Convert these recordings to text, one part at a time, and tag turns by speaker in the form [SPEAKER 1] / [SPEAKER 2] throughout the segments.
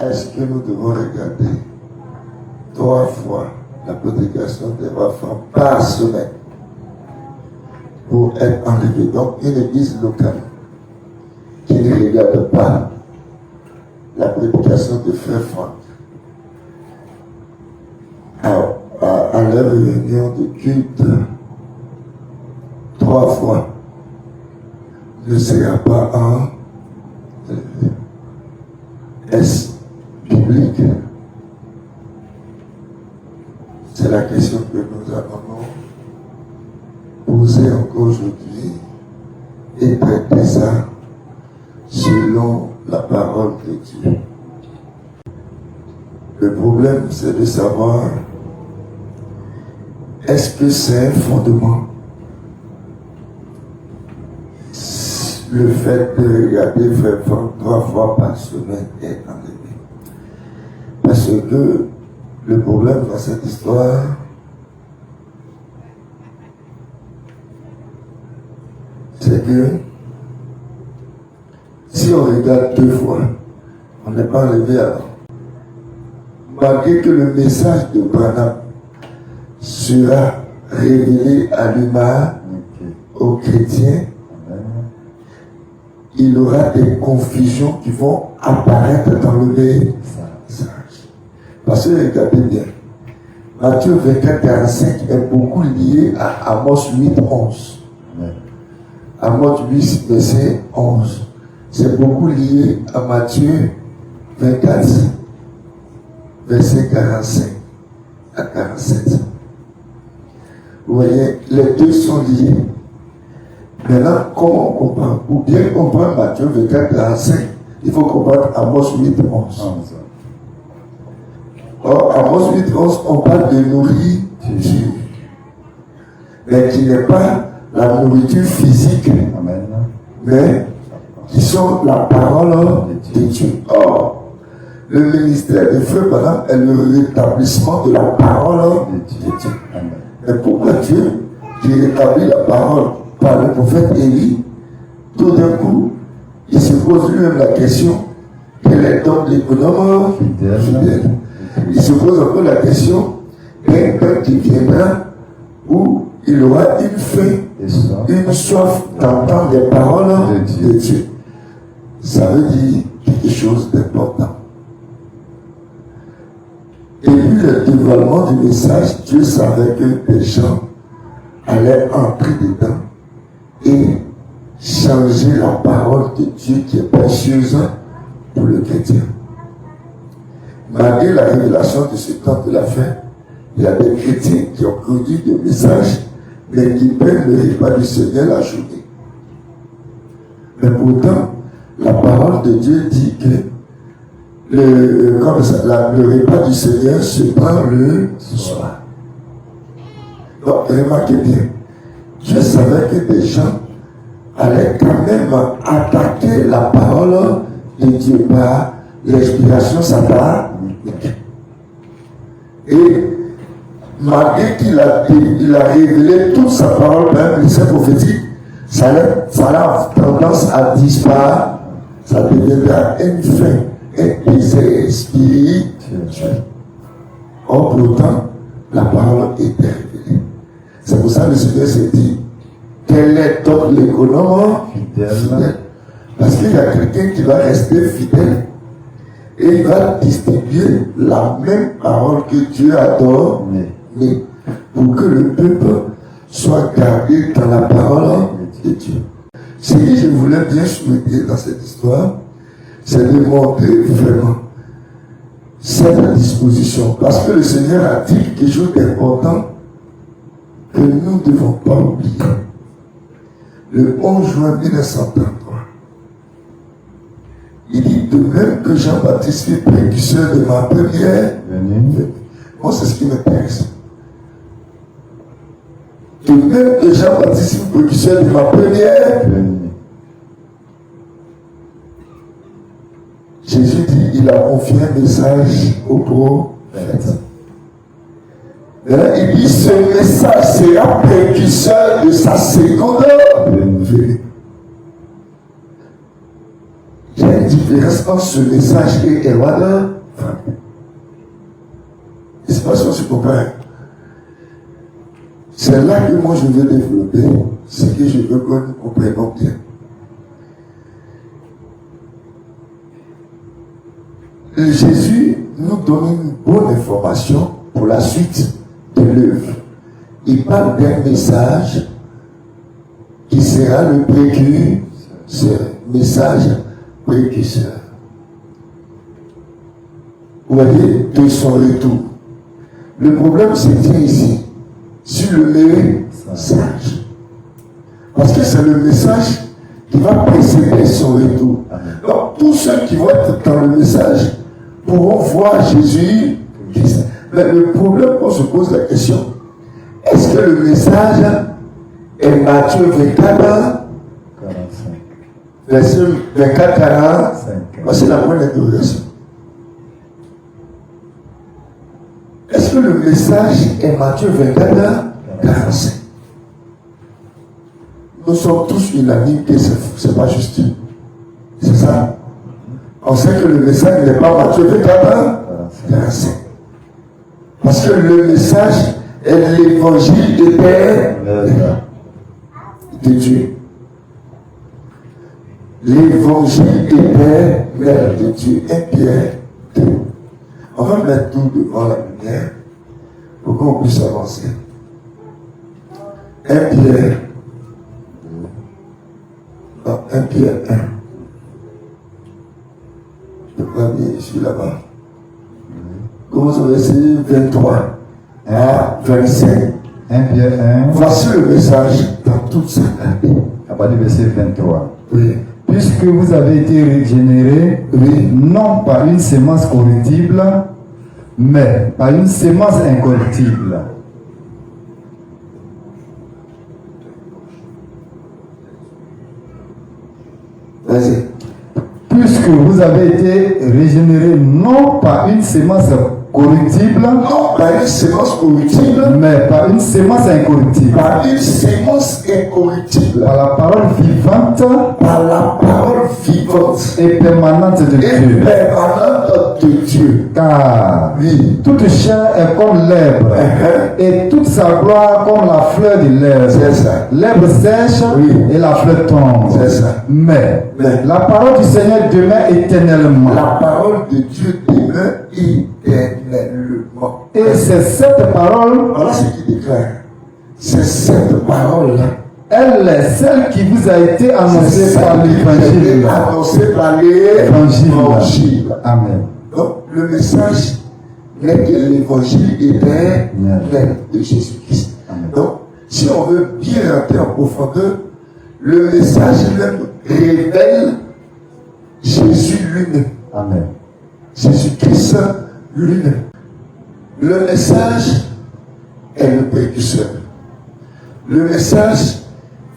[SPEAKER 1] est-ce que nous devons regarder 3 fois la prédication des enfants par semaine pour être enlevé? Donc, une église locale qui ne regarde pas la prédication de Frère Franck à leur réunion de culte 3 fois ne sera pas enlevé. Est-ce biblique? C'est la question que nous allons poser encore aujourd'hui et traiter ça selon la parole de Dieu. Le problème, c'est de savoir, est-ce que c'est un fondement? Le fait de regarder Frère Franck 3 fois par semaine est enlevé. Parce que le problème dans cette histoire, c'est que si on regarde 2 fois, on n'est pas enlevé alors. Malgré que le message de Branham sera révélé à l'humain, aux chrétiens, il y aura des confusions qui vont apparaître dans le message. Parce que regardez bien, Matthieu 24, 45 est beaucoup lié à Amos 8, 11. Amos 8, verset 11. C'est beaucoup lié à Matthieu 24, verset 45 à 47. Vous voyez, les deux sont liés. Maintenant, comment on comprend? Ou bien comprendre Matthieu 24, 45, il faut comprendre Amos 8, 11. Or, Amos 8, 11, on parle de nourriture, mais qui n'est pas la nourriture physique, mais qui sont la parole de Dieu. Or, le ministère de feu, pendant est le rétablissement de la parole de Dieu. Mais pourquoi Dieu, qui rétablit la parole par le prophète Élie, tout d'un coup, il se pose lui-même la question, quel est donc l'économe fidèle? Il se pose encore la question, d'un temps qui viendra où il aura une faim, une soif d'entendre les paroles de Dieu. Ça veut dire quelque chose d'important. Et puis le dévoilement du message, Dieu savait que des gens allaient entrer dedans et changer la parole de Dieu qui est précieuse pour le chrétien. Malgré la révélation de ce temps de la fin, il y a des chrétiens qui ont produit des messages, mais qui prennent le repas du Seigneur la journée. Mais pourtant, la parole de Dieu dit que le repas du Seigneur se prend le soir. Donc, remarquez bien, Dieu savait que des gens allaient quand même attaquer la parole de Dieu par l'inspiration satanique. Et malgré qu'il a révélé toute sa parole, même les saints prophétiques, ça a tendance à disparaître, ça deviendra une fin, un désert spirituel. Or, pourtant, la parole est révélée. C'est pour ça que le Seigneur s'est dit, quel est donc l'économe fidèle? Parce qu'il y a quelqu'un qui va rester fidèle et il va distribuer la même parole que Dieu a donnée pour que le peuple soit gardé dans la parole de Dieu. Ce que je voulais bien souligner dans cette histoire, c'est de montrer vraiment cette disposition. Parce que le Seigneur a dit quelque chose d'important que nous ne devons pas oublier. Le 11 juin 1933, il dit de même que Jean-Baptiste fut précurseur de ma première venue. Moi, c'est ce qui m'intéresse. De même que Jean-Baptiste fut précurseur de ma première venue. Jésus dit, il a confié un message au prophète. Il dit, ce message sera précurseur de sa seconde venue. Il y a une différence différence entre ce message et Erwan. Je ne sais pas si on se comprend. C'est là que moi je veux développer ce que je veux que nous comprenions bien. Jésus nous donne une bonne information pour la suite de l'œuvre. Il parle d'un message qui sera le précurseur. Message précurseur. Vous voyez, de son retour. Le problème se tient ici, sur le message. Parce que c'est le message qui va précéder son retour. Donc, tous ceux qui vont être dans le message pourront voir Jésus. Mais le problème, on se pose la question, est-ce que le message est Matthieu 24, 45. Verset 24, 45. C'est la bonne interrogation. Est-ce que le message est Matthieu 24, 45? Nous sommes tous unanimes que ce n'est pas juste. C'est ça. On sait que le message n'est pas Matthieu 24, 45. Parce que le message est l'évangile éternel de Dieu. L'évangile éternel de Dieu. 1 Pierre 2. On va mettre tout devant la lumière pour qu'on puisse avancer. 1 Pierre. Non, 1 Pierre 1. Le premier, je suis là-bas. Commence au verset 23 à 25.
[SPEAKER 2] 1 Pierre 1.
[SPEAKER 1] Voici le message dans toute sa clarté.
[SPEAKER 2] À partir du verset 23.
[SPEAKER 1] Oui.
[SPEAKER 2] Puisque vous avez été régénérés,
[SPEAKER 1] Oui.
[SPEAKER 2] non par une sémence corruptible, mais par une sémence incorruptible.
[SPEAKER 1] Vas-y.
[SPEAKER 2] Puisque vous avez été régénérés non par une sémence corruptible,
[SPEAKER 1] Non, par une sémence corruptible,
[SPEAKER 2] mais par une sémence incorruptible.
[SPEAKER 1] par une sémence incorruptible,
[SPEAKER 2] Par la parole vivante
[SPEAKER 1] par la parole vivante
[SPEAKER 2] et permanente de
[SPEAKER 1] et
[SPEAKER 2] Dieu.
[SPEAKER 1] permanente de Dieu.
[SPEAKER 2] Car
[SPEAKER 1] Oui.
[SPEAKER 2] toute chair est comme l'herbe, et toute sa gloire comme la fleur de l'herbe.
[SPEAKER 1] C'est ça.
[SPEAKER 2] L'herbe sèche
[SPEAKER 1] Oui.
[SPEAKER 2] et la fleur tombe.
[SPEAKER 1] C'est ça.
[SPEAKER 2] Mais la parole du Seigneur demeure éternellement.
[SPEAKER 1] La parole de Dieu demeure éternellement.
[SPEAKER 2] Et c'est cette parole,
[SPEAKER 1] Voilà ce qu'il déclare. C'est cette parole-là.
[SPEAKER 2] elle est celle qui vous a été annoncée par l'évangile.
[SPEAKER 1] Annoncée par l'évangile.
[SPEAKER 2] Amen.
[SPEAKER 1] Donc, le message n'est que l'évangile éternel de Jésus-Christ. Donc, si on veut bien rentrer en profondeur, le message même révèle Jésus lui-même.
[SPEAKER 2] Amen.
[SPEAKER 1] Jésus-Christ lui-même. Le message est le précurseur. Le message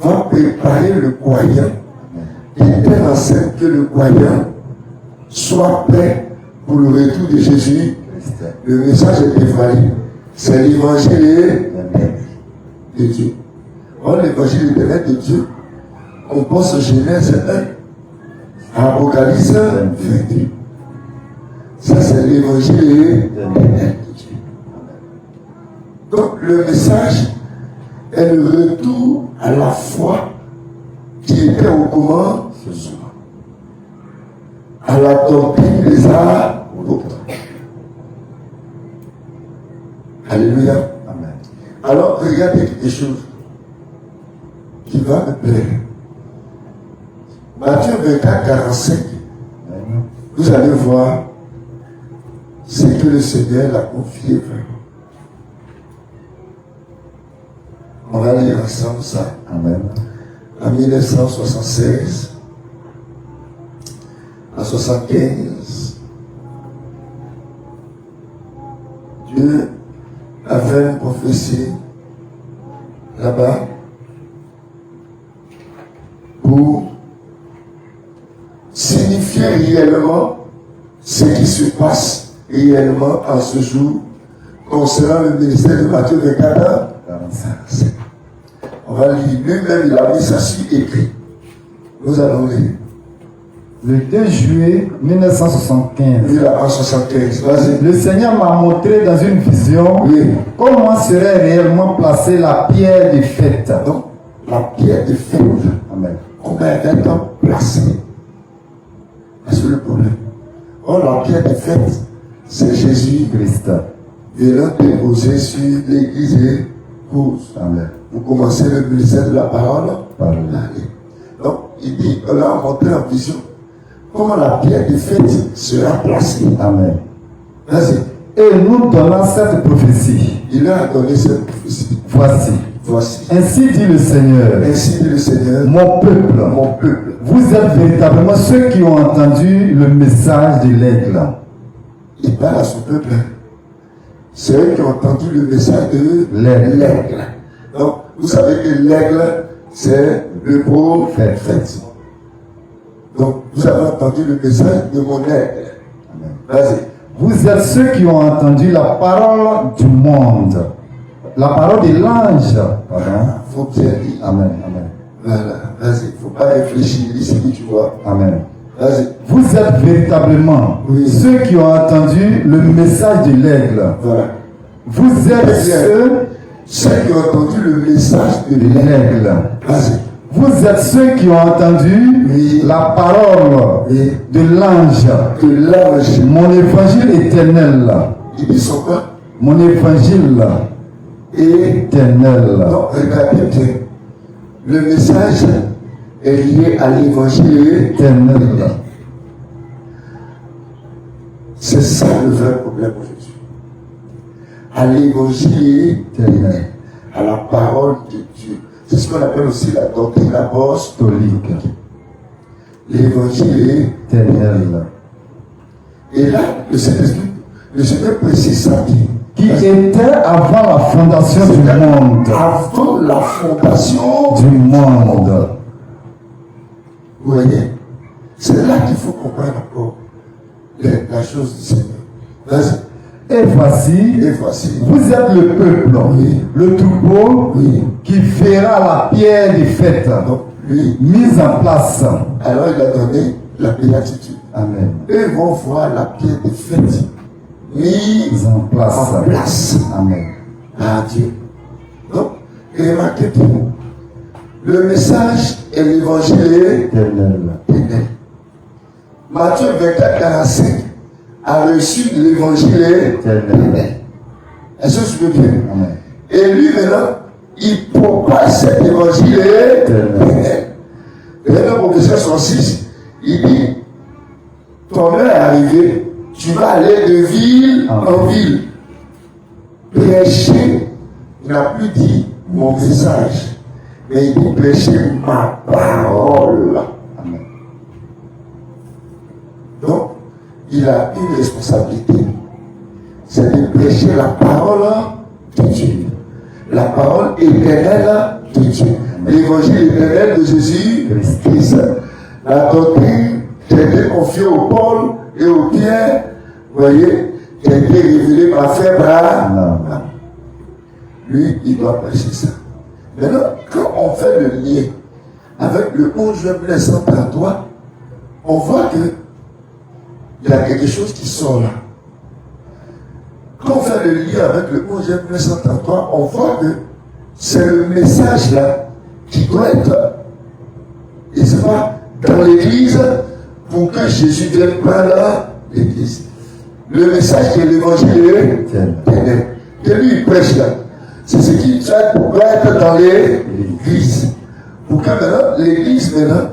[SPEAKER 1] va préparer le croyant. Il est enseigne que le croyant soit prêt pour le retour de Jésus. Le message est dévoilé. C'est l'évangile de Dieu. Or, l'évangile de Dieu compose Genèse 1, Apocalypse 22. Ça, c'est l'évangile de Dieu. Donc, le message est le retour à la foi qui était au commencement, à la doctrine des apôtres. Alléluia.
[SPEAKER 2] Amen.
[SPEAKER 1] Alors, regardez quelque chose qui va me plaire. Matthieu 24, 45, vous allez voir ce que le Seigneur l'a confié vraiment. On va lire ensemble ça.
[SPEAKER 2] Amen.
[SPEAKER 1] En 1976, en 75, Dieu a fait une prophétie là-bas pour signifier réellement ce qui se passe réellement en ce jour concernant le ministère de Matthieu 24. On va lire, lui-même il a mis ça sur écrit. Nous allons lire.
[SPEAKER 2] Le 2 juillet 1975,
[SPEAKER 1] 1975. Vas-y.
[SPEAKER 2] le Seigneur m'a montré dans une vision
[SPEAKER 1] Oui.
[SPEAKER 2] comment serait réellement placée la pierre de fête.
[SPEAKER 1] Donc, la pierre de fête,
[SPEAKER 2] Amen.
[SPEAKER 1] comment elle est placée? Est-ce que le problème? Oh, la pierre de fête, c'est Jésus
[SPEAKER 2] Christ.
[SPEAKER 1] venant déposer sur l'église et cause.
[SPEAKER 2] Amen.
[SPEAKER 1] Vous commencez le ministère de la parole.
[SPEAKER 2] Parole.
[SPEAKER 1] Allez. Donc, il dit, on a montré en vision comment la pierre de fête sera placée.
[SPEAKER 2] Amen.
[SPEAKER 1] Vas-y.
[SPEAKER 2] Et nous donnant cette prophétie.
[SPEAKER 1] Il a donné cette prophétie.
[SPEAKER 2] Voici.
[SPEAKER 1] Voici.
[SPEAKER 2] Ainsi dit le Seigneur.
[SPEAKER 1] Ainsi dit le Seigneur,
[SPEAKER 2] Mon peuple.
[SPEAKER 1] mon peuple.
[SPEAKER 2] Vous êtes véritablement ceux qui ont entendu le message de l'aigle.
[SPEAKER 1] Il parle à son peuple. C'est eux qui ont entendu le message de
[SPEAKER 2] L'aigle.
[SPEAKER 1] l'aigle. Donc, vous savez que l'aigle, c'est le prophète. Donc, vous avez entendu le message de mon aigle. Vas-y.
[SPEAKER 2] Vous êtes ceux qui ont entendu la parole du monde. La parole de l'ange. Pardon.
[SPEAKER 1] Faut bien dire.
[SPEAKER 2] Amen. Amen.
[SPEAKER 1] Voilà. Vas-y. Faut pas réfléchir. Dis ce que tu vois.
[SPEAKER 2] Amen.
[SPEAKER 1] Vas-y.
[SPEAKER 2] Vous êtes véritablement
[SPEAKER 1] Oui.
[SPEAKER 2] ceux qui ont entendu le message de l'aigle.
[SPEAKER 1] Voilà.
[SPEAKER 2] Vous êtes
[SPEAKER 1] Ceux qui ont entendu le message de
[SPEAKER 2] de
[SPEAKER 1] l'aigle.
[SPEAKER 2] l'aigle.
[SPEAKER 1] Vas-y.
[SPEAKER 2] Vous êtes ceux qui ont entendu
[SPEAKER 1] Oui.
[SPEAKER 2] la parole
[SPEAKER 1] Oui.
[SPEAKER 2] de l'ange.
[SPEAKER 1] De l'ange.
[SPEAKER 2] Mon évangile éternel.
[SPEAKER 1] Il dit son quoi?
[SPEAKER 2] Mon évangile
[SPEAKER 1] Et
[SPEAKER 2] éternel.
[SPEAKER 1] donc, regardez bien. Le message est lié à l'évangile.
[SPEAKER 2] Éternel.
[SPEAKER 1] C'est ça le vrai problème aujourd'hui. À l'évangile,
[SPEAKER 2] Éternel.
[SPEAKER 1] à la parole de Dieu. C'est ce qu'on appelle aussi la doctrine apostolique.
[SPEAKER 2] Catholique.
[SPEAKER 1] L'évangile.
[SPEAKER 2] Éternel.
[SPEAKER 1] Et là, le Seigneur précise ça.
[SPEAKER 2] Qui était avant la fondation du monde.
[SPEAKER 1] Avant la fondation
[SPEAKER 2] Du monde.
[SPEAKER 1] Vous voyez, c'est là qu'il faut comprendre encore la chose du Seigneur. Vas-y.
[SPEAKER 2] Et voici,
[SPEAKER 1] Et voici.
[SPEAKER 2] vous êtes le peuple,
[SPEAKER 1] Oui.
[SPEAKER 2] le troupeau
[SPEAKER 1] Oui.
[SPEAKER 2] qui verra la pierre de fête
[SPEAKER 1] Donc, lui,
[SPEAKER 2] mise en place.
[SPEAKER 1] alors il a donné la béatitude.
[SPEAKER 2] Amen.
[SPEAKER 1] Eux vont voir la pierre de fête mise
[SPEAKER 2] En place.
[SPEAKER 1] en place
[SPEAKER 2] Amen.
[SPEAKER 1] par Dieu. Donc, remarquez bien, le message et l'évangile
[SPEAKER 2] Éternel.
[SPEAKER 1] éternel. Matthieu 24, 45 a reçu l'évangile éternel. Est-ce que tu veux bien?
[SPEAKER 2] Amen.
[SPEAKER 1] Et lui maintenant, il propage cet évangile éternel. Et le professeur 106, il dit, ton heure est arrivée, tu vas aller de ville en ville. Prêcher, il n'a plus dit mon message, mais il dit prêcher ma parole.
[SPEAKER 2] Amen.
[SPEAKER 1] Donc, il a une responsabilité, c'est de prêcher la parole de Dieu, la parole éternelle de Dieu, l'évangile éternel de Jésus-Christ. La doctrine qui a été confiée au Paul et au Pierre, vous voyez, qui a été révélée par Frère Abraham. Lui, il doit prêcher ça. Maintenant, quand on fait le lien avec le 11 juin 1933, on voit que il y a quelque chose qui sort là. Quand on fait le lien avec le 11 juin 1933, on voit que c'est le message là qui doit être, et c'est pas dans l'église pour que Jésus vienne prendre l'église. Le message de l'évangile éternel, que lui il prêche là, c'est ce qui doit être dans l'église. Pour que maintenant, l'église maintenant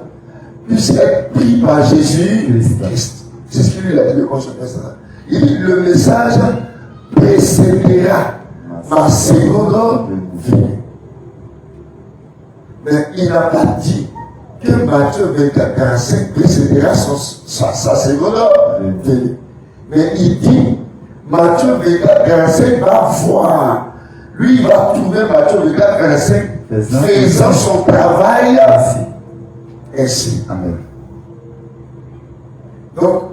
[SPEAKER 1] puisse être prise par Jésus-Christ. C'est ce qu'il lui a dit le consommateur. Il dit le message précédera ma seconde vie. Mais il n'a pas dit que Matthieu 24, 45 précédera sa seconde vie. Mais il dit, Matthieu 24, 45 va voir. Lui, il va trouver Matthieu 24, 45 faisant son travail ainsi.
[SPEAKER 2] Amen.
[SPEAKER 1] Donc,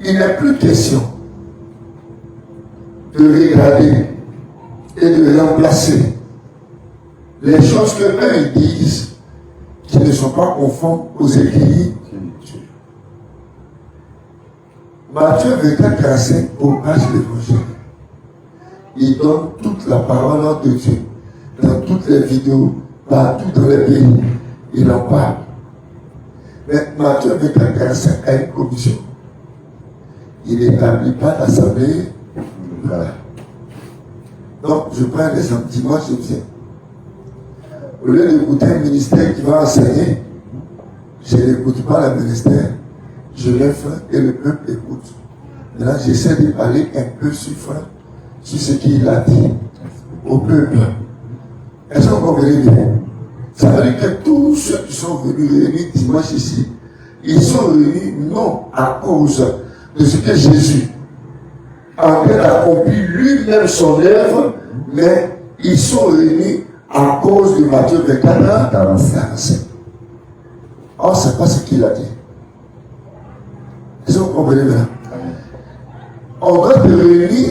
[SPEAKER 1] il n'est plus question de regarder et de remplacer les choses que eux ils disent qui ne sont pas conformes aux écrits. Matthieu 24, 45 propage l'évangile. Il donne toute la parole de Dieu. Dans toutes les vidéos, partout dans les pays, il en parle. Mais Matthieu 24, 45 a une commission. Il n'établit pas l'assemblée. Voilà. Donc, je prends un exemple. Dimanche, je viens. Au lieu d'écouter un ministère qui va enseigner, je n'écoute pas le ministère, je lève et le peuple écoute. Maintenant, j'essaie de parler un peu sur ce qu'il a dit au peuple. Est-ce qu'on comprend bien? Ça veut dire que tous ceux qui sont venus réunis dimanche ici, ils sont réunis non à cause de ce que Jésus en train d'accomplir lui-même son œuvre, mais ils sont réunis à cause de Matthieu 24, 45. Or, c'est pas ce qu'il a dit. Est-ce que vous comprenez bien? On doit se réunir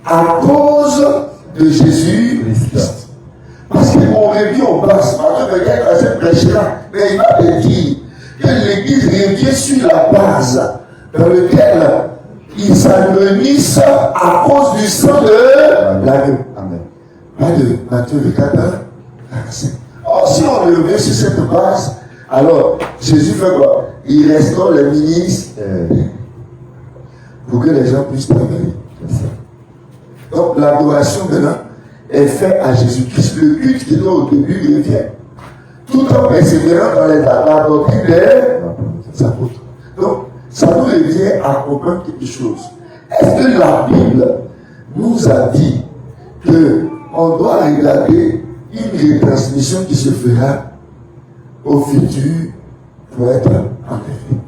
[SPEAKER 1] à cause de Jésus Christ. Parce qu'on revient au bas, Matthieu 24, 45 prêchera, mais il va te dire que l'Église revient sur la base dans laquelle ils s'anémissent à cause du sang de l'agneau. Pas de Matthieu 24, 45. Or, si on revient sur cette base, alors Jésus fait quoi? Il restaure les ministres pour que les gens puissent travailler. Donc, l'adoration maintenant est faite à Jésus-Christ. Le culte qui doit au début revient. Tout en persévérant dans la doctrine des apôtres. Donc, ça nous revient à comprendre quelque chose. Est-ce que la Bible nous a dit qu'on doit regarder une retransmission qui se fera au futur pour être enlevé?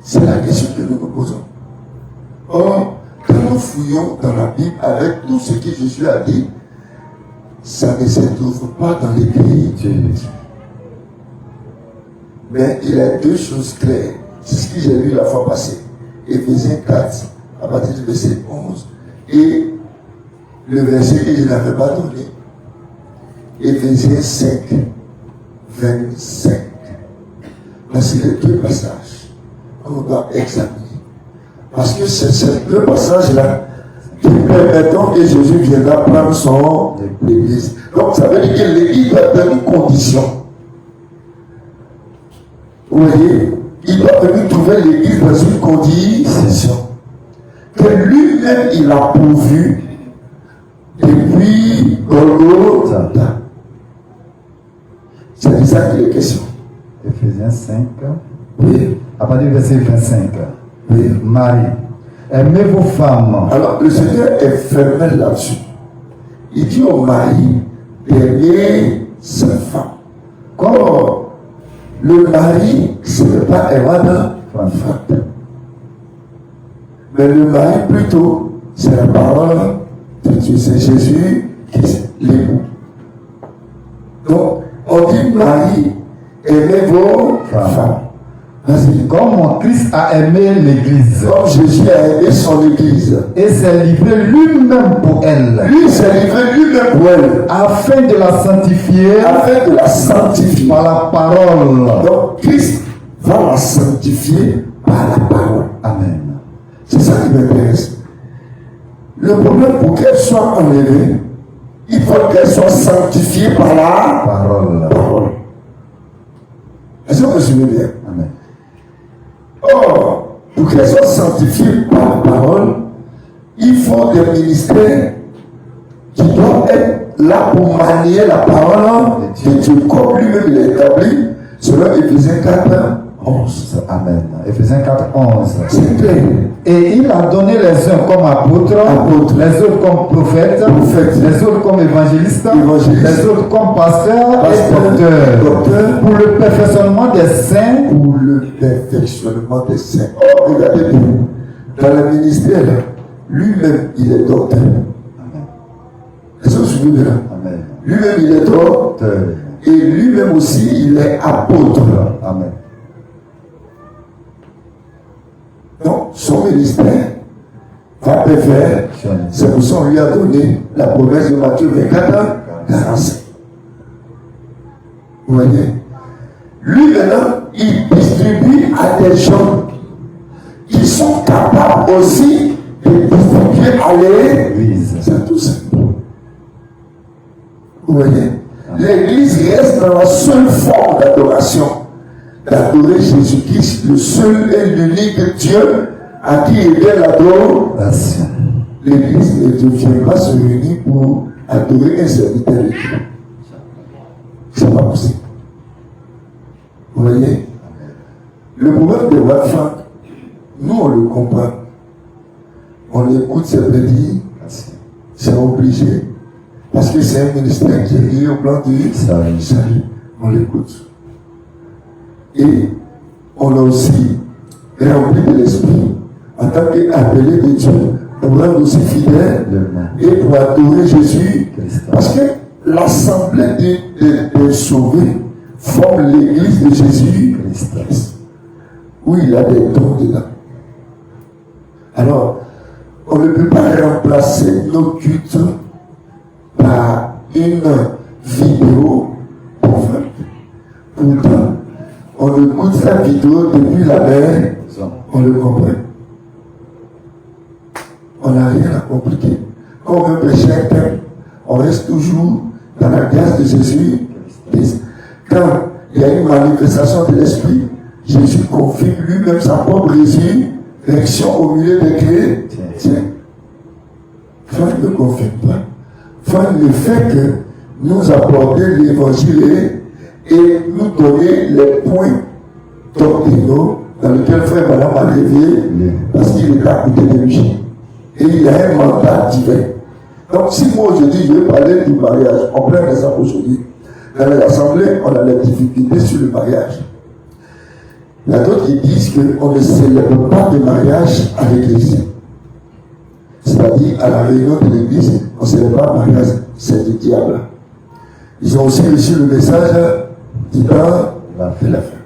[SPEAKER 1] C'est la question que nous nous posons. Or, quand nous fouillons dans la Bible avec tout ce que Jésus a dit, ça ne se trouve pas dans l'Écriture. Mais il y a deux choses claires. C'est ce que j'ai lu la fois passée. Éphésiens 4, à partir du verset 11, et le verset que je n'avais pas donné, Éphésiens 5, 25. Là, c'est les deux passages qu'on doit examiner. Parce que c'est ces deux passages-là qui permettent que Jésus viendra prendre son Église. Donc, ça veut dire que l'Église doit être une condition. Vous voyez, il doit venir trouver l'Église dans une condition que lui-même il a pourvu depuis Golgotha. C'est de ça qu'il est question.
[SPEAKER 2] Éphésiens 5,
[SPEAKER 1] Oui.
[SPEAKER 2] à partir du verset 25.
[SPEAKER 1] Oui.
[SPEAKER 2] Marie, aimez vos femmes.
[SPEAKER 1] Alors, le Seigneur est fermé là-dessus. Il dit au mari d'aimer sa femme. Comme le mari, ce n'est pas Ewana, femme. Mais le mari, plutôt, c'est la parole de Dieu. C'est Jésus qui est l'époux. Donc, on dit mari, aimez vos femmes. Vas-y.
[SPEAKER 2] Comme Christ a aimé l'Église
[SPEAKER 1] Comme Jésus a aimé son Église.
[SPEAKER 2] et s'est livré lui-même pour elle,
[SPEAKER 1] Lui s'est livré lui-même pour elle.
[SPEAKER 2] afin de la sanctifier
[SPEAKER 1] Afin de la sanctifier.
[SPEAKER 2] par la parole.
[SPEAKER 1] Donc, Christ va la sanctifier par la parole.
[SPEAKER 2] Amen.
[SPEAKER 1] C'est ça qui m'intéresse. Le problème, pour qu'elle soit enlevée, il faut qu'elle soit sanctifiée par la
[SPEAKER 2] Parole.
[SPEAKER 1] parole. Est-ce que vous me suivez bien?
[SPEAKER 2] Amen.
[SPEAKER 1] Or, pour qu'elle soit sanctifiée par la parole, il faut des ministères qui doivent être là pour manier la parole de Dieu, comme lui-même il est établi, selon Éphésiens 4, 11.
[SPEAKER 2] Amen. Éphésiens 4, 11.
[SPEAKER 1] C'est clair.
[SPEAKER 2] Et il a donné les uns comme apôtres, les autres comme prophètes, les autres comme évangélistes, les autres comme pasteurs et docteurs, pour le perfectionnement des saints.
[SPEAKER 1] Pour le perfectionnement des saints. Oh, regardez bien. Dans le ministère, lui-même, il est docteur. Est-ce que vous vous souvenez là?
[SPEAKER 2] Amen.
[SPEAKER 1] Lui-même, il est docteur. Et lui-même aussi, il est apôtre.
[SPEAKER 2] Amen.
[SPEAKER 1] Donc, son ministère va faire. C'est pour ça qu'on lui a donné la promesse de Matthieu 24, 45. Vous voyez? Lui, maintenant, il distribue à des gens qui sont capables aussi des distribuer à l'église. C'est tout simple. Vous voyez? L'église reste dans la seule forme d'adoration, d'adorer Jésus-Christ, le seul et l'unique Dieu à qui est bien l'adoration. L'église ne devient pas se réunir pour adorer un serviteur de Dieu. C'est pas possible. Vous voyez? Le problème de Watford, nous on le comprend. On écoute ses prédits, c'est obligé. Parce que c'est un ministère qui est lié au plan du salut. On l'écoute. Et on a aussi rempli de l'esprit en tant qu'appelé de Dieu pour rendre aussi fidèle et pour adorer Jésus. Parce que l'assemblée des sauvés forme l'église de Jésus Christ. Où il a des dons dedans. Alors, on ne peut pas remplacer nos cultes par une vidéo profonde. Pourtant, on écoute la vidéo depuis la mer, on le comprend. On n'a rien à compliquer. Quand on veut pécher un thème, on reste toujours dans la grâce de Jésus. Quand il y a une manifestation de l'esprit, Jésus confirme lui-même sa propre résurrection au milieu des chrétiens. Frère ne confirme pas. Frère, le fait que nous apporter l'évangile et nous donner les points doctrinaux dans lesquels frère Madame a réveillé parce qu'il est à côté de lui. Et il a un mandat divin. Donc si moi aujourd'hui je veux parler du mariage, on prend un exemple aujourd'hui. Dans l'assemblée, on a des difficultés sur le mariage. Il y a d'autres qui disent qu'on ne célèbre pas de mariage à l'église. C'est-à-dire, à la réunion de l'église, on ne célèbre pas le mariage, c'est du diable. Ils ont aussi reçu le message du temps de la fin.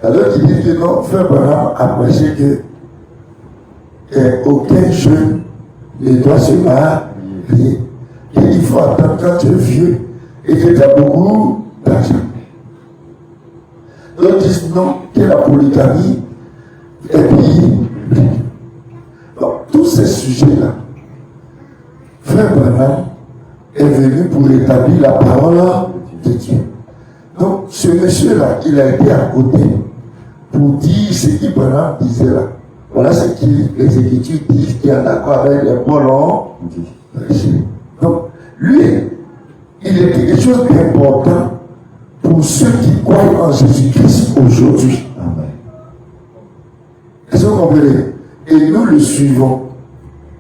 [SPEAKER 1] Il y a d'autres qui disent que non, frère Branham a prêché qu'aucun jeune ne doit se marier. Il faut attendre quand tu es vieux et que tu as beaucoup d'argent. D'autres disent non, que la polygamie est payée. Donc, tous ces sujets-là, frère Branham est venu pour établir la parole de Dieu. Donc, ce monsieur-là, il a été à côté pour dire ce que Branham disait là. Voilà ce que les Écritures disent qui est en accord avec les bons. Donc, lui, il est quelque chose d'important pour ceux qui croient en Jésus-Christ aujourd'hui. Amen. Est-ce que vous comprenez? Et nous le suivons.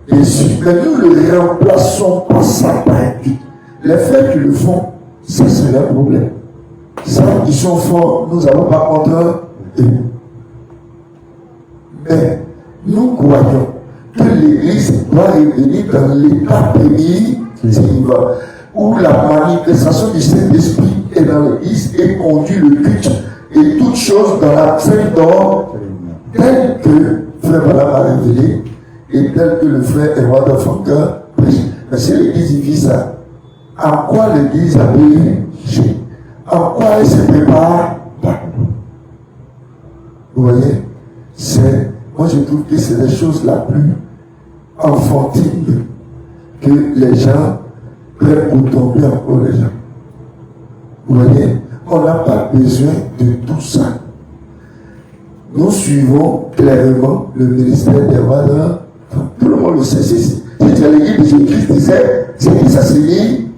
[SPEAKER 1] Mais nous le remplaçons pas ça par un but. Les frères qui le font, ça c'est leur problème. Ça, ils sont forts, nous n'avons pas contre eux. Mais nous croyons que l'Église doit revenir dans l'état primitif où la manifestation du Saint-Esprit est dans l'Église et conduit le culte et toutes choses dans la sainte d'or telle que frère Madame a révélé et tel que le frère Edouard de Franca prêche. Mais si l'Église vit ça, en quoi l'Église a péché? En quoi elle se prépare? Vous voyez, moi je trouve que c'est la chose la plus enfantine que les gens prennent pour tomber encore les gens. Vous voyez, on n'a pas besoin de tout ça. Nous suivons clairement le ministère des valeurs. Tout le monde le sait. Si l'église de Jésus-Christ disait, c'est que ça se lit.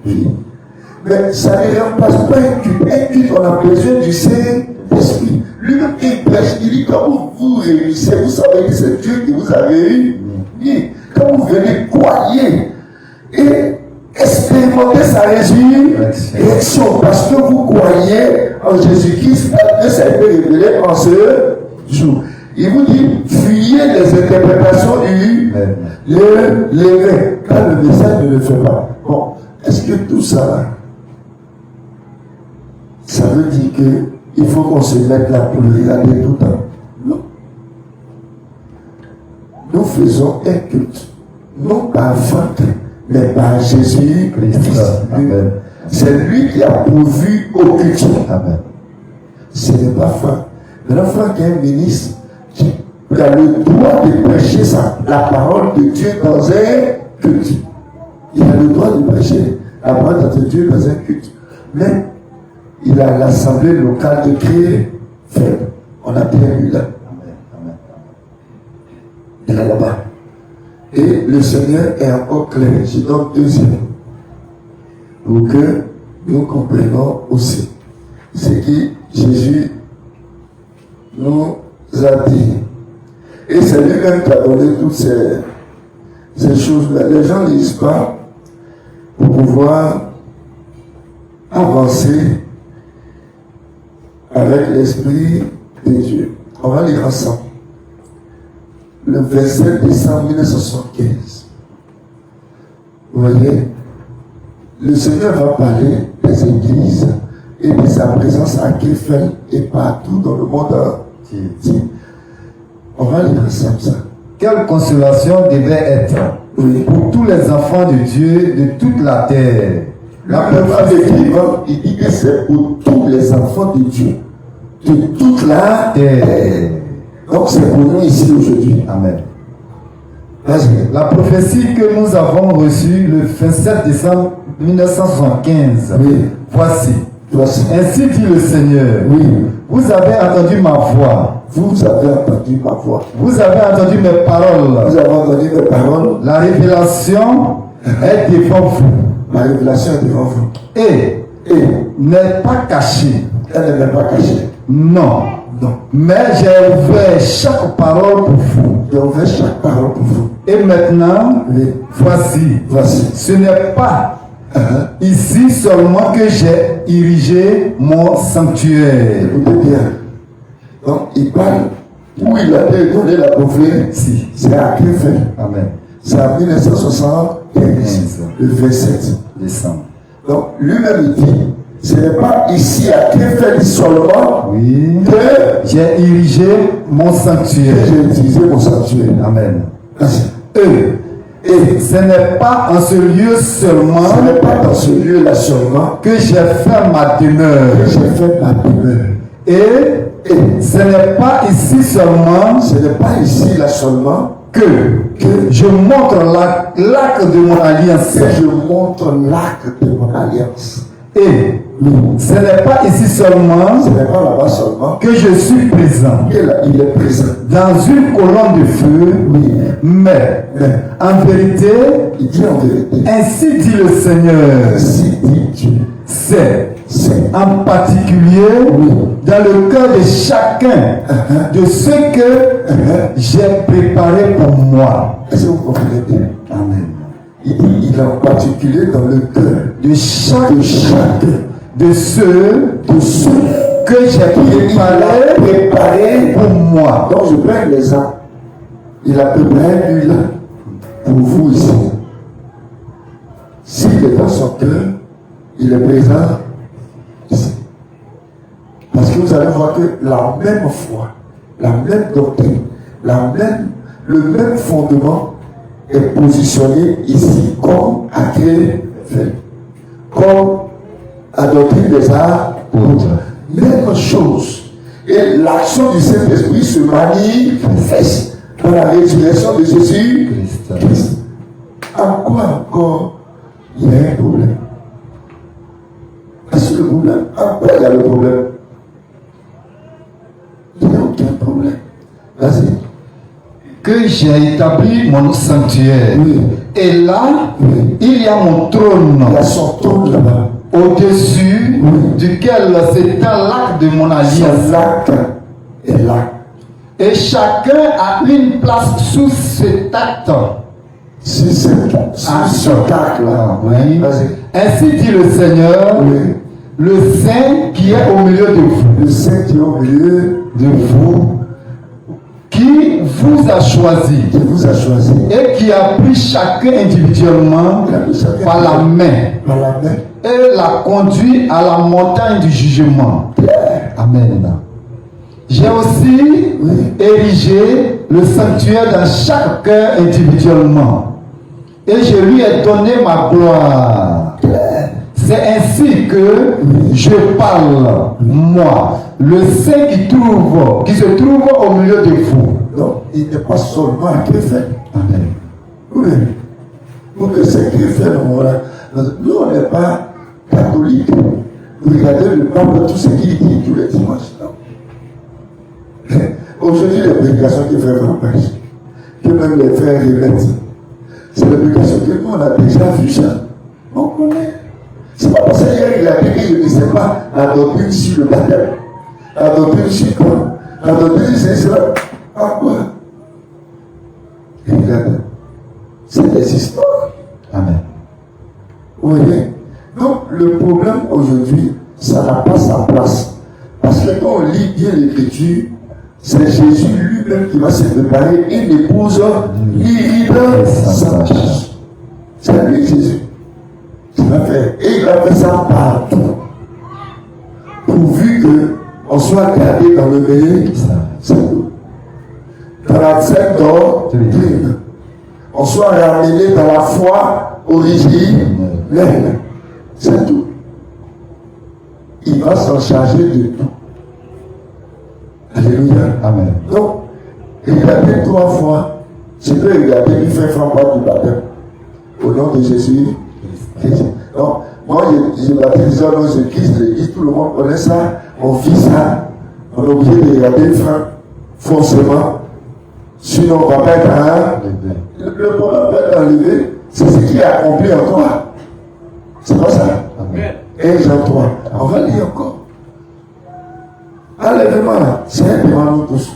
[SPEAKER 1] Mais ça ne remplace pas un culte. Un culte, on a besoin du Saint-Esprit. Lui-même, il prêche, il dit, quand vous réunissez, vous savez que c'est Dieu qui vous a réuni. Quand vous venez, croyez et expérimentez sa résurrection. Parce que vous croyez en Jésus-Christ, que ça a été révélé en ce jour. Il vous dit, fuyez les interprétations du l'évêque, quand le message ne le fait pas. Bon, est-ce que tout ça, ça veut dire qu'il faut qu'on se mette là pour le regarder tout le temps? Non. Nous faisons un culte, non par Franck, mais par Jésus-Christ. C'est lui qui a pourvu au culte. Amen. Ce n'est pas Franck. Maintenant, Franck est un ministre. Il a le droit de prêcher la parole de Dieu dans un culte. Il a le droit de prêcher la parole de Dieu dans un culte. Mais il a l'assemblée locale de créer faible. On a bien lu là. Il est là-bas. Et le Seigneur est encore clair. Je donne 2 éléments pour que nous comprenions aussi ce que Jésus nous a dit. Et c'est lui-même qui a donné toutes ces choses-là. Les gens ne lisent pas pour pouvoir avancer avec l'Esprit de Dieu. On va lire ensemble. Le 27 décembre 1975. Vous voyez, le Seigneur va parler des églises et de sa présence à Krefeld et partout dans le monde entier. On va lire ensemble ça.
[SPEAKER 2] Quelle consolation devait être pour tous les enfants de Dieu de toute la terre.
[SPEAKER 1] La il dit que c'est pour tous les enfants de Dieu de toute la terre. Donc c'est pour nous ici aujourd'hui.
[SPEAKER 2] Amen. La prophétie que nous avons reçue le 27 décembre 1975.
[SPEAKER 1] Oui.
[SPEAKER 2] Voici. Ainsi dit le Seigneur.
[SPEAKER 1] Oui.
[SPEAKER 2] Vous avez entendu ma voix.
[SPEAKER 1] Vous avez entendu ma voix.
[SPEAKER 2] Vous avez entendu mes paroles.
[SPEAKER 1] Vous avez entendu mes paroles.
[SPEAKER 2] La révélation est devant vous.
[SPEAKER 1] Ma révélation est devant vous.
[SPEAKER 2] Et n'est pas cachée.
[SPEAKER 1] Elle n'est pas cachée.
[SPEAKER 2] Non. Mais j'ai ouvert chaque parole pour vous.
[SPEAKER 1] J'ai ouvert chaque parole pour vous.
[SPEAKER 2] Et maintenant, voici. Ce n'est pas ici seulement que j'ai érigé mon sanctuaire.
[SPEAKER 1] Écoutez bien. Donc, il parle où il a donné la prophétie. C'est à Krefeld.
[SPEAKER 2] Amen.
[SPEAKER 1] C'est en 1975, le 27
[SPEAKER 2] décembre.
[SPEAKER 1] Donc, lui-même il dit, ce n'est pas ici à Krefeld seulement que
[SPEAKER 2] j'ai érigé mon sanctuaire.
[SPEAKER 1] J'ai utilisé mon sanctuaire.
[SPEAKER 2] Amen.
[SPEAKER 1] Et
[SPEAKER 2] ce n'est pas en ce lieu seulement.
[SPEAKER 1] Ce n'est pas dans ce lieu-là seulement
[SPEAKER 2] que j'ai fait ma demeure.
[SPEAKER 1] Que j'ai fait ma demeure.
[SPEAKER 2] Et ce n'est pas ici seulement.
[SPEAKER 1] Ce n'est pas ici là seulement
[SPEAKER 2] que je montre l'acte de mon alliance.
[SPEAKER 1] Que je montre l'acte de mon alliance.
[SPEAKER 2] Et ce n'est pas ici seulement.
[SPEAKER 1] Ce n'est pas là-bas seulement
[SPEAKER 2] que je suis présent.
[SPEAKER 1] Il est présent
[SPEAKER 2] dans une colonne de feu. Mais en vérité,
[SPEAKER 1] il dit en vérité.
[SPEAKER 2] Ainsi dit le Seigneur.
[SPEAKER 1] Ainsi dit Dieu.
[SPEAKER 2] C'est en particulier dans le cœur de chacun de ce que j'ai préparé pour moi.
[SPEAKER 1] Est-ce que vous comprenez bien?
[SPEAKER 2] Amen.
[SPEAKER 1] Il dit, il est en particulier dans le cœur
[SPEAKER 2] de chacun de ceux que j'ai préparé pour moi.
[SPEAKER 1] Donc je prends les uns. Il a préparé lui là pour vous ici. S'il est dans son cœur, il est présent ici. Parce que vous allez voir que la même foi, la même doctrine, le même fondement est positionné ici comme à Krefeld, comme à doctrine des apôtres. Même chose. Et l'action du Saint-Esprit se manifeste dans la résurrection de Jésus-Christ. À quoi encore il y a un problème? Est-ce que le problème? Après, il y a le problème. Il n'y a aucun problème. Vas-y.
[SPEAKER 2] Que j'ai établi mon sanctuaire. Et là, il y a mon trône.
[SPEAKER 1] Il y a son trône là-bas.
[SPEAKER 2] Au-dessus duquel s'étend l'arc de mon alliance.
[SPEAKER 1] L'arc est là.
[SPEAKER 2] Et chacun a une place sous cet acte.
[SPEAKER 1] Sur cet arc-là.
[SPEAKER 2] Ainsi dit le Seigneur, le Saint qui est au milieu de vous.
[SPEAKER 1] Le Saint qui est au milieu
[SPEAKER 2] de vous. Qui vous a choisi.
[SPEAKER 1] Qui vous a choisi.
[SPEAKER 2] Et qui a pris chacun individuellement par la main.
[SPEAKER 1] Par la main.
[SPEAKER 2] Et l'a conduit à la montagne du jugement. Amen. J'ai aussi érigé le sanctuaire dans chaque cœur individuellement. Et je lui ai donné ma gloire. C'est ainsi que je parle, moi, le Saint qui se trouve au milieu de vous.
[SPEAKER 1] Donc, il n'est pas seulement un chrétien.
[SPEAKER 2] Amen.
[SPEAKER 1] Oui. Pour que ces chrétiens, nous, on n'est pas catholiques. Regardez le pape, tout ce qu'il dit tous les dimanches. Aujourd'hui, les prédications qui fait Franck, que même les frères remettent, c'est les prédications que nous, on a déjà vu ça. On connaît. C'est pas parce qu'il a dit qu'il ne sait pas la doctrine sur le baptême, la doctrine sur quoi, la doctrine c'est cela. À quoi? Regarde, c'est des histoires.
[SPEAKER 2] Amen.
[SPEAKER 1] Vous voyez? Donc, le problème aujourd'hui, ça n'a pas sa place. Parce que quand on lit bien l'écriture, c'est Jésus lui-même qui va se préparer une épouse livide sans tache. C'est lui Jésus qui va faire. Et il va faire ça partout. Pourvu qu'on soit gardé dans le meilleur, c'est tout. Dans la fête doctrine, on soit ramené dans la foi originelle. C'est tout. Il va s'en charger de tout. Alléluia.
[SPEAKER 2] Amen.
[SPEAKER 1] Donc, regardez 3 fois. Je peux regarder, il fait franc du baptême. Au nom de Jésus. Donc, moi, je baptise au nom de Jésus, tout le monde connaît ça, on vit ça. On est obligé de regarder franc, forcément. Sinon, on ne va pas être le problème va être enlevé, c'est ce qui est accompli en toi. C'est pas ça? Amen. Et Jean 3. On va lire encore. Enlèvement là, c'est un témoin nous tous.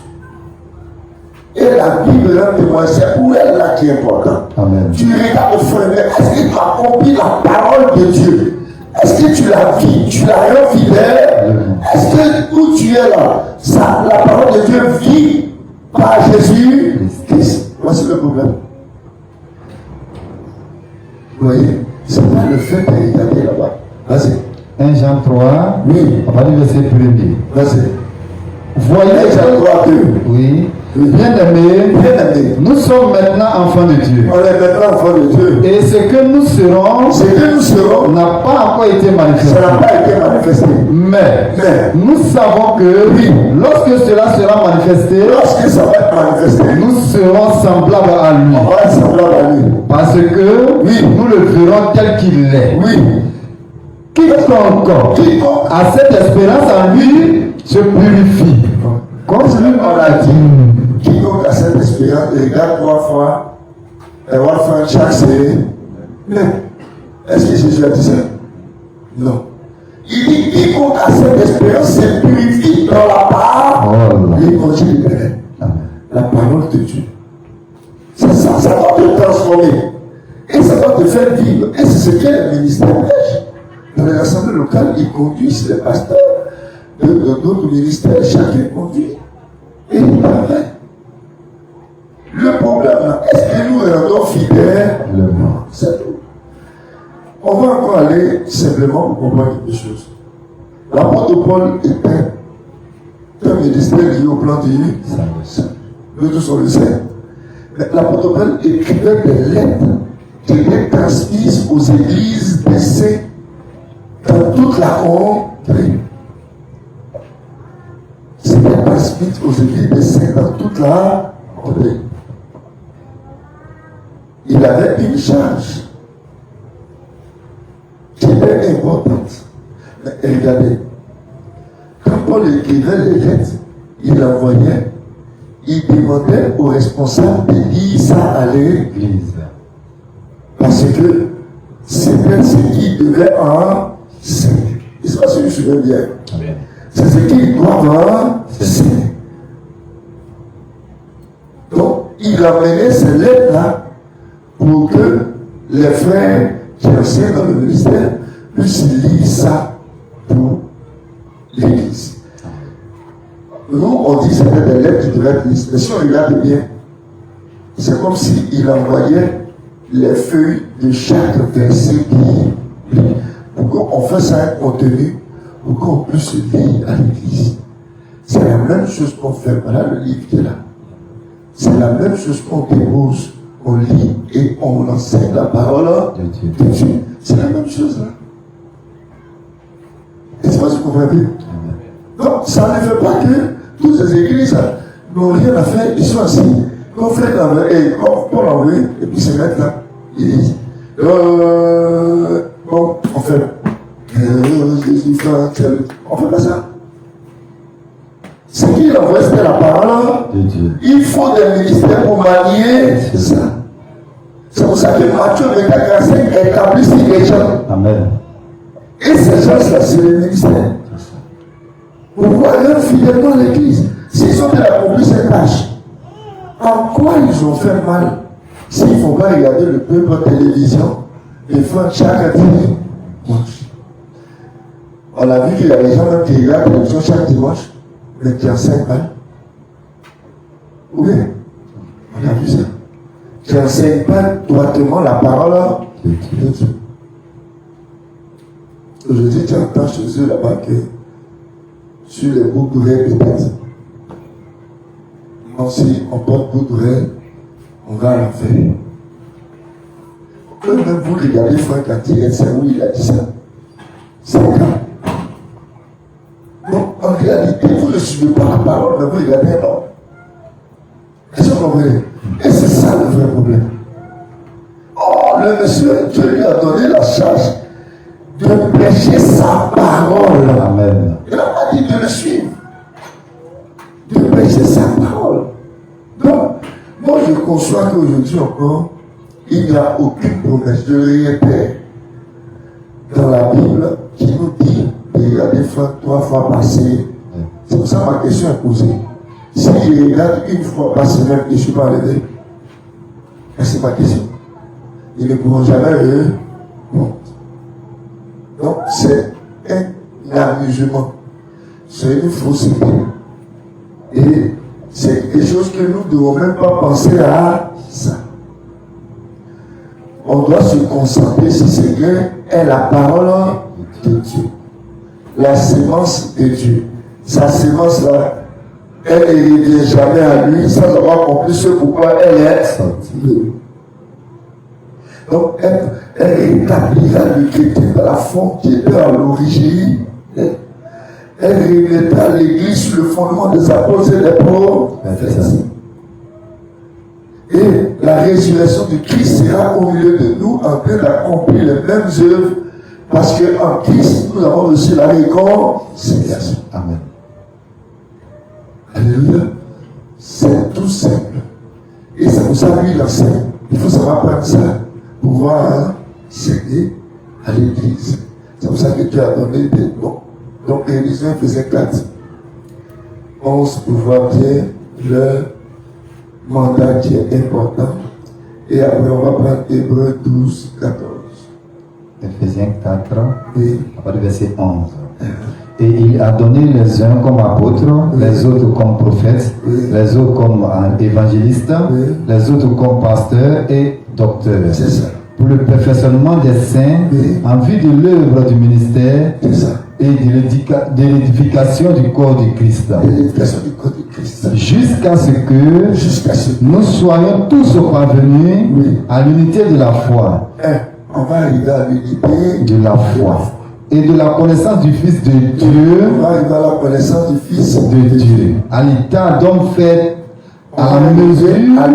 [SPEAKER 1] Et la Bible est un témoin, c'est où elle là qui est important.
[SPEAKER 2] Amen.
[SPEAKER 1] Tu regardes au frère, est-ce que tu as accompli la parole de Dieu? Est-ce que tu la vis? Tu la rends fidèle? Est-ce que où tu es là, ça, la parole de Dieu vit par Jésus Christ? Voici le problème. Vous voyez, c'est pas le fait de regarder là-bas. Vas-y.
[SPEAKER 2] 1 Jean 3,
[SPEAKER 1] oui.
[SPEAKER 2] On va lire verset 1er.
[SPEAKER 1] Vas-y.
[SPEAKER 2] Voyez,
[SPEAKER 1] 1 Jean 3, 2.
[SPEAKER 2] Oui.
[SPEAKER 1] Oui.
[SPEAKER 2] Bien-aimés, nous sommes maintenant enfants de Dieu.
[SPEAKER 1] On est maintenant enfants de Dieu.
[SPEAKER 2] Et ce que nous serons, n'a pas encore été manifesté.
[SPEAKER 1] Ça n'a pas été manifesté.
[SPEAKER 2] Mais nous savons que lorsque cela sera manifesté,
[SPEAKER 1] lorsque ça va être manifesté,
[SPEAKER 2] nous serons semblables à lui.
[SPEAKER 1] On va être semblables à lui.
[SPEAKER 2] Parce que nous le verrons tel qu'il est.
[SPEAKER 1] Oui.
[SPEAKER 2] Quiconque a cette espérance en lui se purifie. Comme on l'a dit.
[SPEAKER 1] Quiconque a cette espérance, regarde 3 fois, et va faire chaque série. Mais, est-ce que Jésus a dit ça? Non. Il dit quiconque a cette espérance se purifie dans la parole. L'évangile de la parole de Dieu. C'est ça, ça doit te transformer. Et ça doit te faire vivre. Et c'est ce qu'est le ministère pêche. Dans les assemblées locales, ils conduisent les pasteurs de d'autres ministères, chacun conduit. Et il travaille. Le problème, est-ce que nous rendons fidèles? C'est tout. On va encore aller simplement pour comprendre quelque chose. L'apôtre Paul était un ministère lié au plan divin. Nous tous on le sait. Mais l'apôtre Paul écrivait des lettres qui étaient transmises aux églises des saints dans toute la contrée. C'était transmis aux églises des saints dans toute la contrée. Il avait une charge qui était importante. Mais regardez, quand Paul écrivait les lettres, il envoyait, il demandait aux responsables de lire ça à l'église. Parce que c'était ce qui devait enseigner. Et ça, c'est je me bien. C'est ce qu'ils doivent enseigner. Donc, il amenait ces lettres-là pour que les frères qui enseignent dans le ministère puissent lire ça pour l'église. Nous, on dit que c'était des lettres qui devaient être lisses. Mais si on regarde bien, c'est comme s'il envoyait les feuilles de chaque verset qui pour qu'on fasse un contenu, pour qu'on puisse lire à l'église. C'est la même chose qu'on fait. Voilà le livre qui est là. C'est la même chose qu'on dépose, on lit et on enseigne la parole de Dieu. C'est la même chose là. Et c'est pas ce qu'on va dire. Donc, ça ne fait pas que toutes ces églises, n'ont rien à faire, ils sont assis. Quand Fred l'envoie, et Paul l'envoie, et puis se mettent là. Ils disent, bon, on fait, on fait pas ça. Ce qu'il envoie, c'était la parole de Dieu. Il faut des ministères pour manier ça. C'est pour ça que Matthieu 24:45 établissent les gens.
[SPEAKER 2] Amen.
[SPEAKER 1] Et ces gens-là, c'est le ministère. Pour voir leur fidèlement l'église. S'ils ont bien accompli cette tâche, en quoi ils ont fait mal s'ils ne font pas regarder le peuple en télévision et faire chaque dimanche? On a vu qu'il y a des gens même qui regardent la télévision chaque dimanche, mais qui enseignent mal. Oui, on a vu ça. Qui n'enseignent pas droitement la parole de Dieu. Aujourd'hui, tu entends chez eux là-bas que sur les boucles d'oreilles peut-être. Non, si on porte boucles d'oreilles, on va à l'enfer. Même vous regardez Franck Anti, c'est où il a dit ça. C'est le cas. Donc, en réalité, vous ne suivez pas la parole, mais vous regardez un homme. Est-ce que vous comprenez? Et c'est ça le vrai problème. Oh, le monsieur, Dieu lui a donné la charge de prêcher sa parole.
[SPEAKER 2] Amen.
[SPEAKER 1] Il n'a pas dit de le suivre. De prêcher sa parole. Donc, moi je conçois qu'aujourd'hui encore, il n'y a aucune promesse de rééter dans la Bible qui nous dit de regarder 3 fois passer. C'est pour ça que ma question est posée. Si je regarde une fois par semaine et je ne suis pas enlevé, c'est ma question. Ils ne pourront jamais le bon. Donc, c'est un amusement. C'est une fausseté. Et c'est quelque chose que nous ne devons même pas penser à ça. On doit se concentrer sur ce que est la parole de Dieu. La sémence de Dieu. Sa sémence là, elle ne revient jamais à lui sans avoir compris ce pourquoi elle est sortie. Donc, elle rétablira le chrétien dans la forme qui était à l'origine. Elle remettra l'église sur le fondement des apôtres et des prophètes. Et la résurrection de Christ sera au milieu de nous en train d'accomplir les mêmes œuvres parce qu'en Christ, nous avons reçu la réconciliation.
[SPEAKER 2] Amen.
[SPEAKER 1] Alléluia. C'est tout simple. Et c'est pour ça que lui, il enseigne. Il faut savoir prendre ça pour pouvoir s'aider à l'église. C'est pour ça que Dieu a donné des noms. Donc l'église faisait 4. 11 pour voir bien le mandat qui est important. Et après, on va prendre Hébreux 12, 14.
[SPEAKER 2] Ephésiens 4,
[SPEAKER 1] oui.
[SPEAKER 2] après le verset 11. Et il a donné les uns comme apôtres, oui. Les autres comme prophètes, oui. Les autres comme évangélistes, oui. Les autres comme pasteurs et docteurs.
[SPEAKER 1] C'est ça.
[SPEAKER 2] Pour le perfectionnement des saints, oui. En vue de l'œuvre du ministère et de l'édification du corps de Christ. Jusqu'à ce que nous soyons tous parvenus, oui. À l'unité de la foi.
[SPEAKER 1] On va arriver à l'unité
[SPEAKER 2] de la foi. Et de la connaissance du Fils de Dieu.
[SPEAKER 1] On va arriver à la connaissance du Fils
[SPEAKER 2] de Dieu. À l'état d'homme fait à la mesure à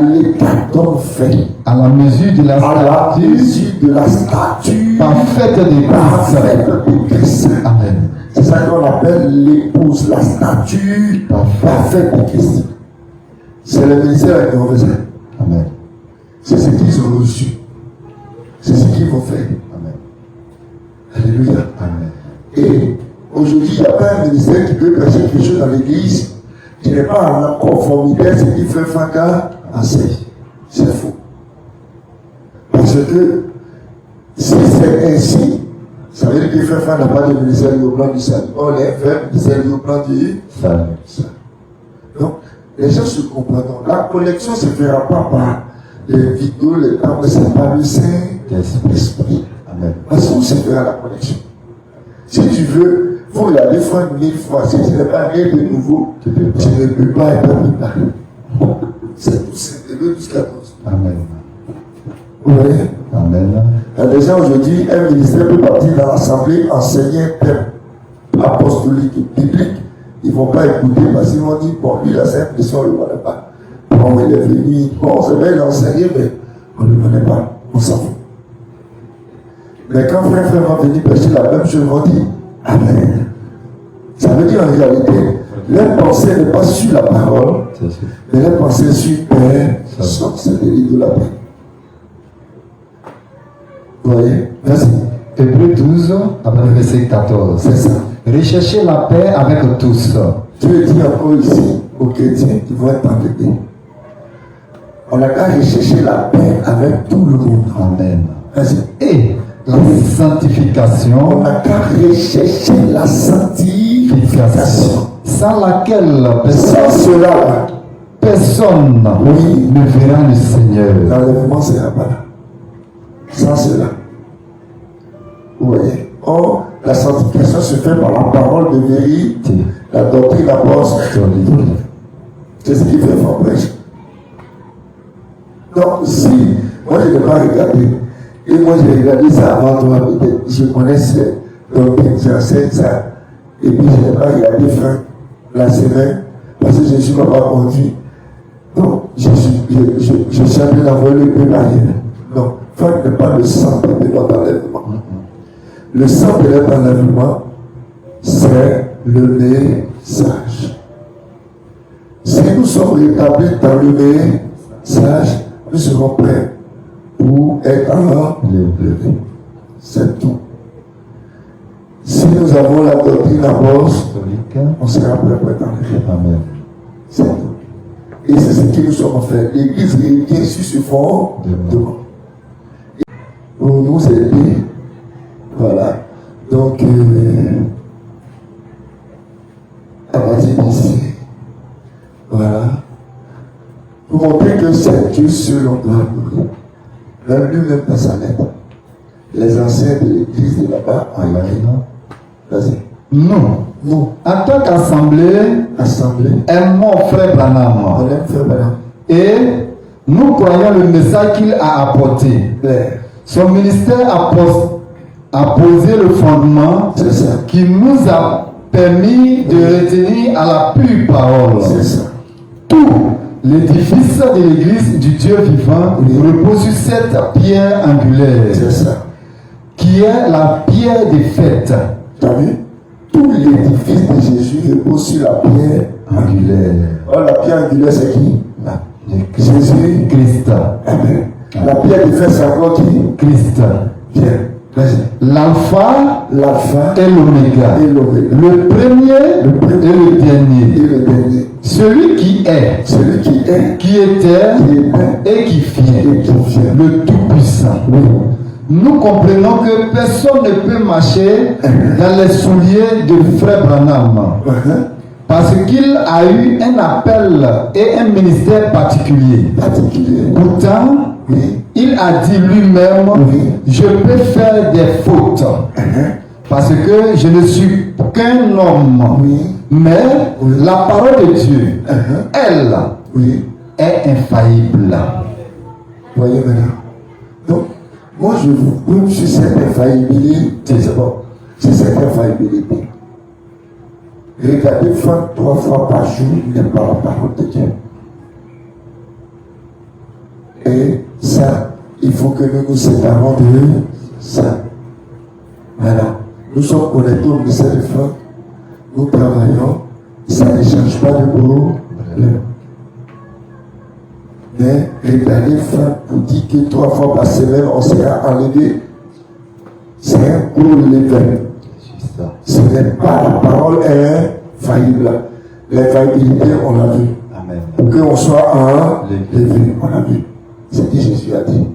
[SPEAKER 2] la mesure de la statue parfaite de Christ. Amen.
[SPEAKER 1] C'est ça qu'on appelle l'épouse, la statue parfaite de Christ. C'est le ministère qui ont fait ça.
[SPEAKER 2] Amen.
[SPEAKER 1] C'est ce qu'ils ont reçu. C'est ce qu'ils vont faire.
[SPEAKER 2] Amen.
[SPEAKER 1] Alléluia.
[SPEAKER 2] Amen.
[SPEAKER 1] Et aujourd'hui, il n'y a pas un ministère qui peut prêcher quelque chose dans l'église qui n'est pas en conformité à ce qu'il fait Franca enseigne. C'est faux. Parce que si c'est ainsi, ça veut dire qu'il fait Franca n'a pas de ministère au plan du salut. On est fait ministère au plan du salut. Donc, les gens se comprennent. La collection ne se fera pas par les vidéos, les temps, mais c'est par le Saint-Esprit. Parce qu'on se fera la collection. Si tu veux, il faut regarder Franck 1000 fois. Si ce n'est pas rien de nouveau, tu ne peux pas être préparé. C'est tout simple. Hébreux 12, 14.
[SPEAKER 2] Amen.
[SPEAKER 1] Vous voyez?
[SPEAKER 2] Amen.
[SPEAKER 1] Il y a des gens aujourd'hui, un ministère peut partir dans l'assemblée, enseigner un thème apostolique, biblique, ils ne vont pas écouter parce qu'ils vont dire, bon, lui, là, c'est impression, on ne le connaît pas. Bon, il est venu, bon, c'est vrai, il a enseigné, mais on ne le connaît pas, on s'en fout. Mais quand frère vont venir prêcher la même chose, ils vont dire, Amen. Ça veut dire en réalité, leur pensée n'est pas sur la parole, mais leur pensée sur Père, c'est de l'idolâtrie. Vous voyez? Merci.
[SPEAKER 2] Hébreux 12, après verset 14.
[SPEAKER 1] C'est ça.
[SPEAKER 2] Recherchez la paix avec tous.
[SPEAKER 1] Dieu dit encore ici aux chrétiens qui vont être entendus. On n'a qu'à rechercher la paix avec tout le monde.
[SPEAKER 2] Amen.
[SPEAKER 1] Vas-y.
[SPEAKER 2] Et la sanctification.
[SPEAKER 1] On n'a qu'à rechercher la sanctification.
[SPEAKER 2] Sans laquelle
[SPEAKER 1] Sans cela,
[SPEAKER 2] personne ne verra le Seigneur.
[SPEAKER 1] L'enlèvement ne sera pas là. Sans cela. Vous voyez? Or, la sanctification se fait par la parole de vérité, la doctrine apostolique. C'est ce qui fait fort prêche. Donc, si, moi je n'ai pas regardé, et moi j'ai regardé ça avant toi, peut-être, je connaissais doctrine, j'enseigne ça, et puis je n'ai pas regardé fin la semaine, parce que je ne suis pas conduit. Donc, je suis en train d'envoyer le peuple ailleurs. Non, Franck n'est pas le centre de notre enlèvement. Le centre de notre enlèvement, c'est le message. Si nous sommes rétablis dans le message, nous serons prêts pour être enlevés. C'est tout. Si nous avons la doctrine apostolique, on sera prêt pour être enlevé. C'est tout. Et c'est ce que nous sommes en fait. L'Église est sur ce fond devant. Pour nous aider. Voilà. Donc, à partir d'ici, voilà. Pour montrer que c'est Dieu seul on doit adorer. Même lui-même dans sa lettre. Les anciens de l'église de là-bas ont écrit. Vas-y.
[SPEAKER 2] Nous, en tant qu'assemblée, aimons frère Branham.
[SPEAKER 1] On aime frère Branham.
[SPEAKER 2] Et nous croyons le message qu'il a apporté. Son ministère a posé le fondement qui nous a permis de retenir à la pure parole. Tout l'édifice de l'église du Dieu vivant repose sur cette pierre angulaire qui est la pierre des fêtes.
[SPEAKER 1] Tu as vu? Tout l'édifice de Jésus repose sur la pierre angulaire. Oh, la pierre angulaire, c'est qui? Jésus
[SPEAKER 2] Christ.
[SPEAKER 1] Amen. La pierre des fêtes, c'est encore qui?
[SPEAKER 2] Christ.
[SPEAKER 1] Bien.
[SPEAKER 2] L'alpha et l'oméga. Le premier et le dernier. Celui qui est, qui était et qui vient. Le Tout-Puissant. Nous comprenons que personne ne peut marcher dans les souliers de frère Branham. Parce qu'il a eu un appel et un ministère particulier. Pourtant, il a dit lui-même, je peux faire des fautes. Parce que je ne suis qu'un homme. Mais la parole de Dieu, elle, est infaillible.
[SPEAKER 1] Voyez maintenant. Donc, moi je vous prouve sur cette infaillibilité. C'est bon. C'est cette infaillibilité. Regardez Franck 3 fois par jour, il n'est pas la parole de Dieu. Et ça, il faut que nous nous séparons de ça. Voilà. Nous sommes connectés au ministère de Franck. Nous travaillons. Ça ne change pas de problème. Mais regardez Franck pour dire que 3 fois par semaine, on sera enlevé. C'est un gros level. Ce n'est pas la parole infaillible. L'infaillibilité, on l'a vu.
[SPEAKER 2] Amen.
[SPEAKER 1] Pour qu'on soit enlevé, on l'a vu. C'est ce que Jésus a dit.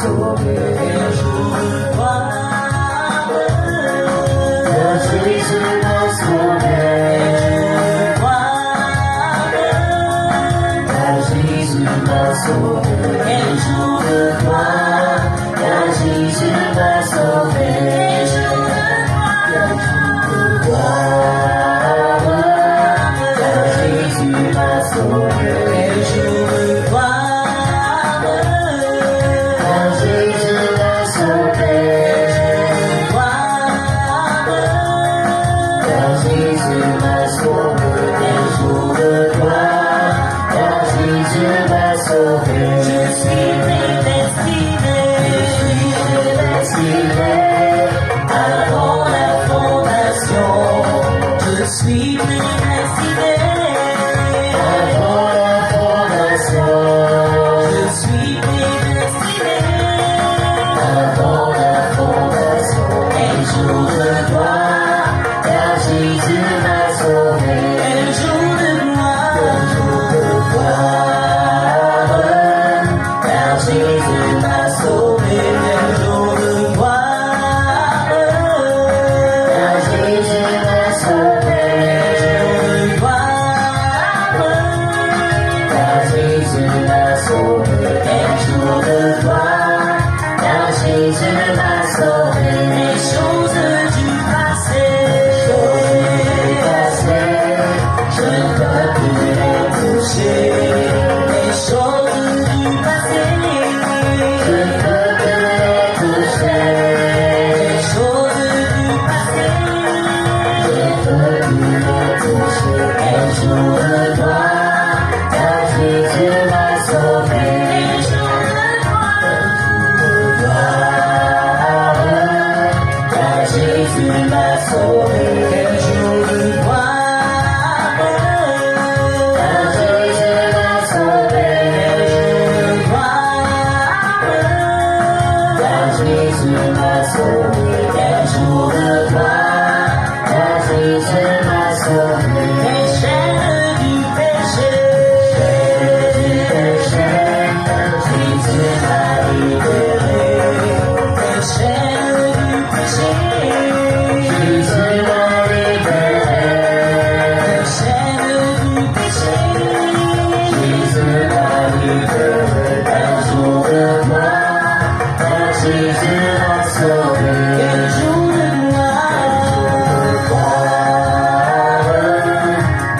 [SPEAKER 3] Sauver, sweetly blessed
[SPEAKER 4] Avant la fondation,
[SPEAKER 3] je sweetly blessed
[SPEAKER 4] avant la fondation,
[SPEAKER 3] un jour de gloire,
[SPEAKER 4] car Jésus m'a sauvé.
[SPEAKER 3] un jour de gloire,
[SPEAKER 4] Car Jésus m'a sauvé.
[SPEAKER 3] un jour de gloire,
[SPEAKER 4] Car Jésus m'a sauvé. Car Jésus m'a sauvé.
[SPEAKER 3] un jour de gloire,
[SPEAKER 4] Car Jésus m'a sauvé.
[SPEAKER 3] les choses du passé,
[SPEAKER 4] Je ne peux plus les toucher.
[SPEAKER 3] les choses du passé,
[SPEAKER 4] Je ne peux plus les toucher.
[SPEAKER 3] les choses du passé,
[SPEAKER 4] Je ne peux plus les toucher.
[SPEAKER 3] un jour de gloire,
[SPEAKER 4] Car Jésus m'a sauvé.
[SPEAKER 3] un jour de gloire,
[SPEAKER 4] Car Jésus m'a sauvé.
[SPEAKER 3] un jour de gloire,
[SPEAKER 4] Car Jésus m'a sauvé. Car Jésus m'a sauvé.
[SPEAKER 3] un jour de gloire,
[SPEAKER 4] Car Jésus m'a sauvé.
[SPEAKER 3] les chaînes du péché,
[SPEAKER 4] Jésus m'a libéré.
[SPEAKER 3] les chaînes du péché,
[SPEAKER 4] Jésus m'a libéré.
[SPEAKER 3] les chaînes du péché,
[SPEAKER 4] Jésus m'a libéré. Un jour de gloire. Car Jésus m'a sauvé.
[SPEAKER 3] un jour de gloire,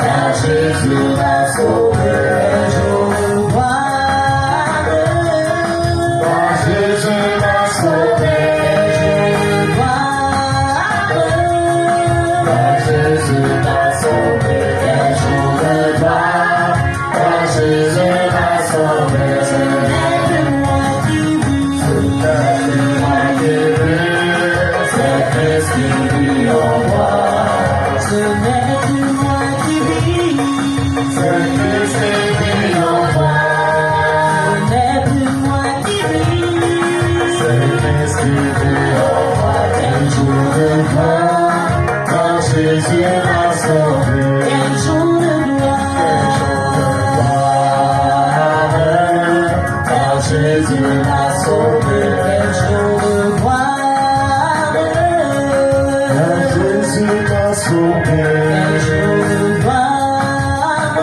[SPEAKER 4] Car Jésus m'a sauvé.
[SPEAKER 3] un jour de gloire,
[SPEAKER 4] Car Jésus m'a sauvé. Car Jésus m'a sauvé. Un jour de gloire. Car Jésus m'a sauvé. Moi qui vis, c'est Christ qui vit en moi.
[SPEAKER 3] ce n'est plus moi qui vis,
[SPEAKER 4] C'est Christ qui vit en moi.
[SPEAKER 3] ce n'est plus moi qui vis,
[SPEAKER 4] C'est Christ qui vit en moi. Un jour de gloire. Car Jésus m'a sauvé.
[SPEAKER 3] un jour de gloire,
[SPEAKER 4] Car Jésus m'a sauvé.
[SPEAKER 3] un jour de gloire,
[SPEAKER 4] Car Jésus m'a sauvé.
[SPEAKER 3] un jour de gloire,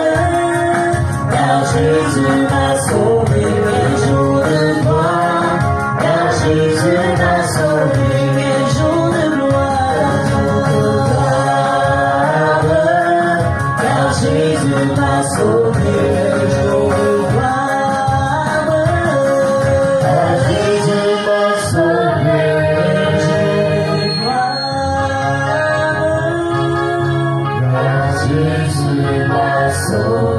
[SPEAKER 4] Car Jésus m'a sauvé.
[SPEAKER 3] un jour de gloire,
[SPEAKER 4] Car Jésus m'a sauvé.
[SPEAKER 3] un jour de gloire,
[SPEAKER 4] Car Jésus m'a sauvé.
[SPEAKER 3] un jour de gloire,
[SPEAKER 4] Car Jésus m'a sauvé. Car Jésus m'a sauvé.